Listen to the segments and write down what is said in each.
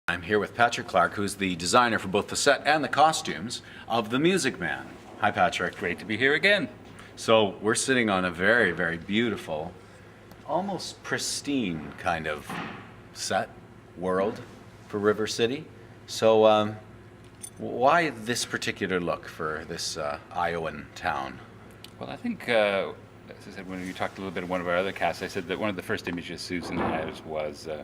I'm here with Patrick Clark, who's the designer for both the set and the costumes of The Music Man. Hi, Patrick. Great to be here again. So we're sitting on a very, very beautiful, almost pristine kind of set world for River City. So why this particular look for this Iowan town? Well, I think, as I said, when we talked a little bit of one of our other casts, I said that one of the first images Susan had was the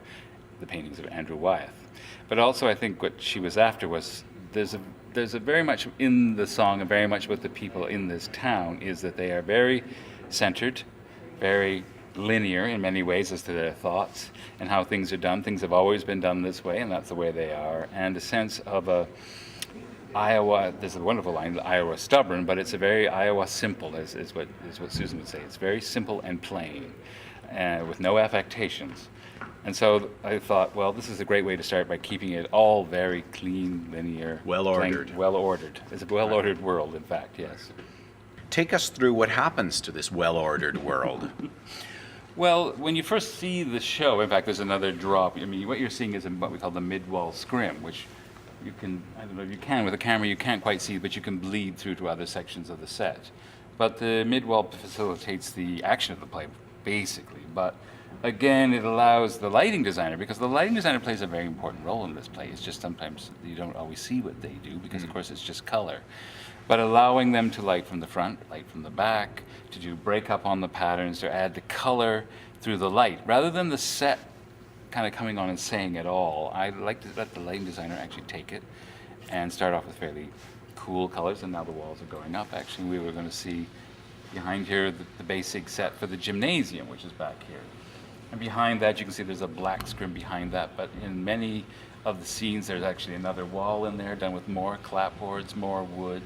paintings of Andrew Wyeth. But also, I think what she was after was there's a very much in the song and very much with the people in this town is that they are very centered, very linear in many ways as to their thoughts and how things are done. Things have always been done this way, and that's the way they are. And a sense of Iowa, there's a wonderful line, Iowa stubborn, but it's a very Iowa simple, is what Susan would say. It's very simple and plain, with no affectations. And so I thought, well, this is a great way to start by keeping it all very clean, linear. Well-ordered. Well-ordered. It's a well-ordered world, in fact, yes. Take us through what happens to this well-ordered world. Well, when you first see the show, in fact, there's another drop. I mean, what you're seeing is what we call the mid-wall scrim, which you can, I don't know if you can, with a camera you can't quite see, but you can bleed through to other sections of the set. But the mid-wall facilitates the action of the play, basically. But again, it allows the lighting designer, because the lighting designer plays a very important role in this play. It's just sometimes you don't always see what they do, because of course it's just color. But allowing them to light from the front, light from the back, to do break up on the patterns, to add the color through the light, rather than the set kind of coming on and saying it all. I like to let the lighting designer actually take it and start off with fairly cool colors, and now the walls are going up. Actually, we were going to see behind here the basic set for the gymnasium, which is back here. And behind that, you can see there's a black scrim behind that, but in many of the scenes, there's actually another wall in there done with more clapboards, more wood.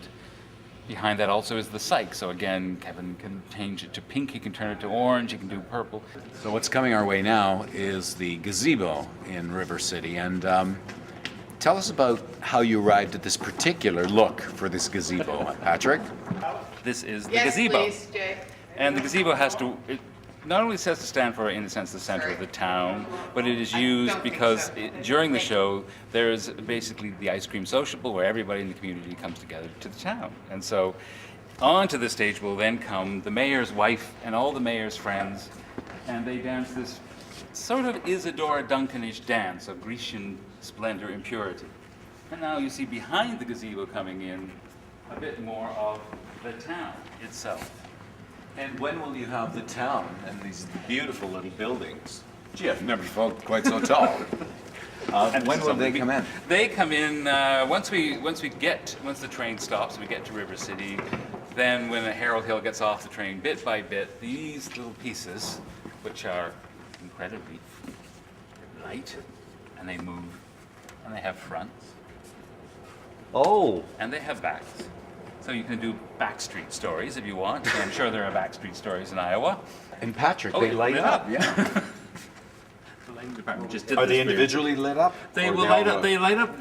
Behind that also is the cyc. So again, Kevin can change it to pink, he can turn it to orange, he can do purple. So what's coming our way now is the gazebo in River City. And tell us about how you arrived at this particular look for this gazebo, Patrick. This is the gazebo. Please, Jay. And the gazebo has to, not only says to stand for, in a sense, the center of the town, but it is used because during the show, there's basically the ice cream sociable where everybody in the community comes together to the town. And so onto the stage will then come the mayor's wife and all the mayor's friends, and they dance this sort of Isadora Duncanish dance of Grecian splendor and purity. And now you see behind the gazebo coming in a bit more of the town itself. And when will you have the town and these beautiful little buildings? Gee, I've never felt quite so tall. When will they come in? They come in once the train stops, we get to River City. Then when Harold Hill gets off the train, bit by bit, these little pieces, which are incredibly light, and they move, and they have fronts. Oh! And they have backs. So you can do backstreet stories if you want. I'm sure there are backstreet stories in Iowa. And Patrick, they light up. Yeah. The lighting department just did Are this they for you. individually lit up? They will light up. They light up.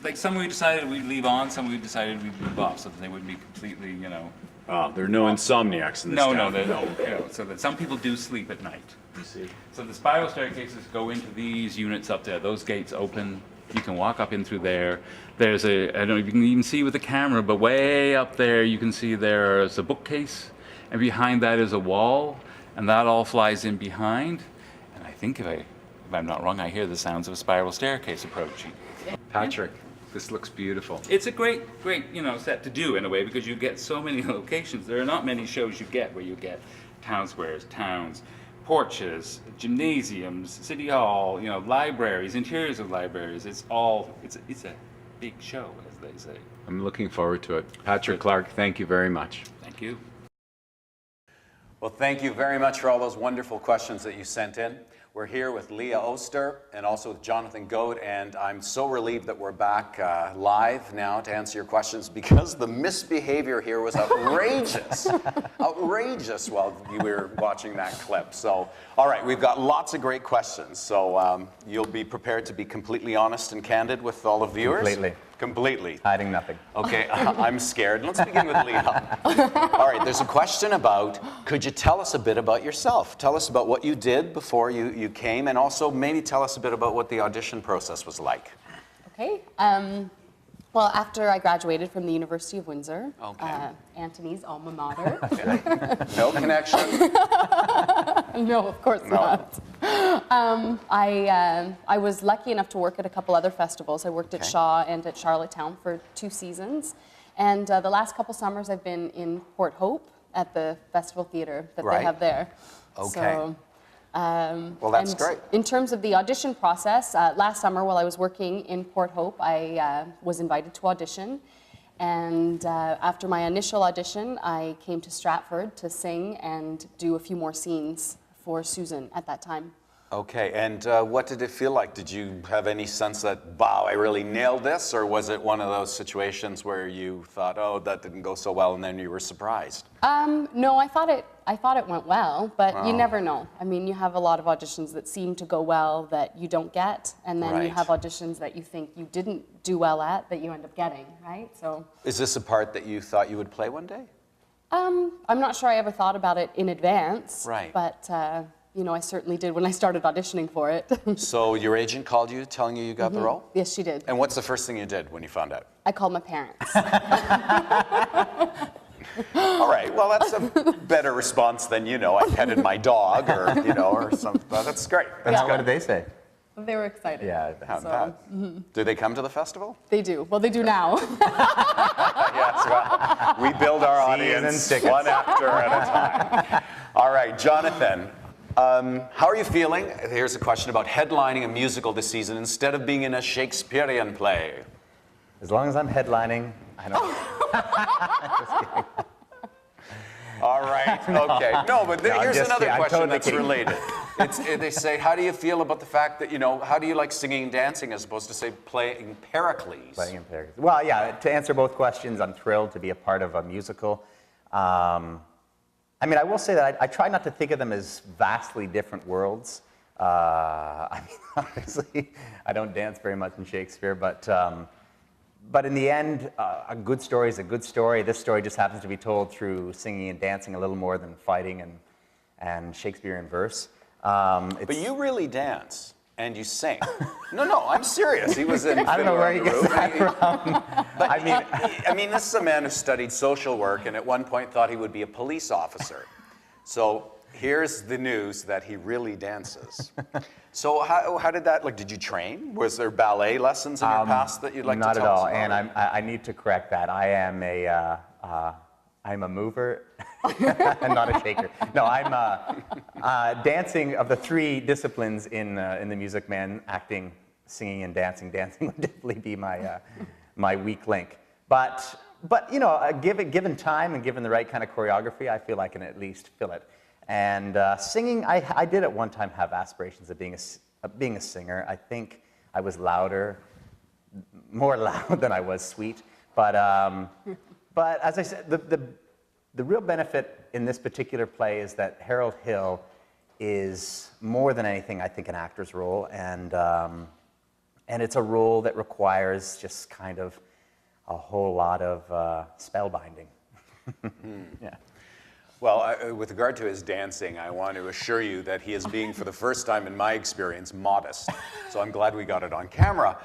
Like some we decided we'd leave on, some we decided we'd leave off, so that they wouldn't be completely, you know. Oh, there are no insomniacs in this town. No. So that some people do sleep at night. You see. So the spiral staircases go into these units up there. Those gates open. You can walk up in through there. There's I don't know if you can even see with the camera, but way up there you can see there's a bookcase, and behind that is a wall, and that all flies in behind. And I think if I'm not wrong, I hear the sounds of a spiral staircase approaching. Patrick, this looks beautiful. It's a great, set to do in a way, because you get so many locations. There are not many shows you get where you get town squares, towns, porches, gymnasiums, city hall, libraries, interiors of libraries. It's a big show, as they say. I'm looking forward to it. Patrick Clark, thank you very much. Thank you. Well, thank you very much for all those wonderful questions that you sent in. We're here with Leah Oster and also with Jonathan Goad, and I'm so relieved that we're back live now to answer your questions, because the misbehavior here was outrageous. Outrageous while you were watching that clip. So, all right, we've got lots of great questions. So you'll be prepared to be completely honest and candid with all the viewers? Completely. Completely. Hiding nothing. Okay, I'm scared. Let's begin with Leah. All right, there's a question about, could you tell us a bit about yourself? Tell us about what you did before you came, and also maybe tell us a bit about what the audition process was like. Okay. Well, after I graduated from the University of Windsor, Antoni's alma mater. No connection? No, of course not. I was lucky enough to work at a couple other festivals. I worked at Shaw and at Charlottetown for 2 seasons. And the last couple summers I've been in Port Hope at the Festival Theatre that they have there. Okay. So, well, that's great. In terms of the audition process, last summer while I was working in Port Hope, I was invited to audition. And after my initial audition, I came to Stratford to sing and do a few more scenes for Susan at that time. Okay, and what did it feel like? Did you have any sense that, wow, I really nailed this? Or was it one of those situations where you thought, oh, that didn't go so well, and then you were surprised? No, I thought it went well, but you never know. I mean, you have a lot of auditions that seem to go well that you don't get, and then you have auditions that you think you didn't do well at that you end up getting, right? So. Is this a part that you thought you would play one day? I'm not sure I ever thought about it in advance. Right. But, you know, I certainly did when I started auditioning for it. So your agent called you, telling you got the role? Yes, she did. And what's the first thing you did when you found out? I called my parents. All right, well, that's a better response than, you know, I petted my dog or, you know, or something. That's great. That's What did they say? They were excited. Yeah, Do they come to the festival? They do. Well, they do now. Yes, well, we build our audience one actor at a time. All right, Jonathan, how are you feeling? Here's a question about headlining a musical this season instead of being in a Shakespearean play. As long as I'm headlining, I don't. Just kidding. All right, okay. No, but here's another question that's kidding. related. They say, how do you feel about the fact that, you know, how do you like singing and dancing as opposed to, say, playing Pericles? Playing in Pericles. Well, yeah, to answer both questions, I'm thrilled to be a part of a musical. I mean, I will say that I try not to think of them as vastly different worlds. I mean, obviously, I don't dance very much in Shakespeare, but in the end, a good story is a good story. This story just happens to be told through singing and dancing a little more than fighting and Shakespearean verse. But you really dance and you sing. No, I'm serious. He was in. I don't know where he gets that from. But I mean, this is a man who studied social work and at one point thought he would be a police officer. So here's the news that he really dances. So how did that, like, did you train? Was there ballet lessons in your past that you'd like to tell us about? Not at all, and I need to correct that. I'm a mover and not a shaker. No, I'm dancing. Of the 3 disciplines in the Music Man, acting, singing, and dancing. Dancing would definitely be my weak link. But you know, given time and given the right kind of choreography, I feel I can at least fill it. And singing, I did at one time have aspirations of being a singer. I think I was more loud than I was sweet. But as I said, the real benefit in this particular play is that Harold Hill is more than anything, I think, an actor's role, and it's a role that requires just kind of a whole lot of spellbinding. Yeah. Well, with regard to his dancing, I want to assure you that he is being, for the first time in my experience, modest. So I'm glad we got it on camera.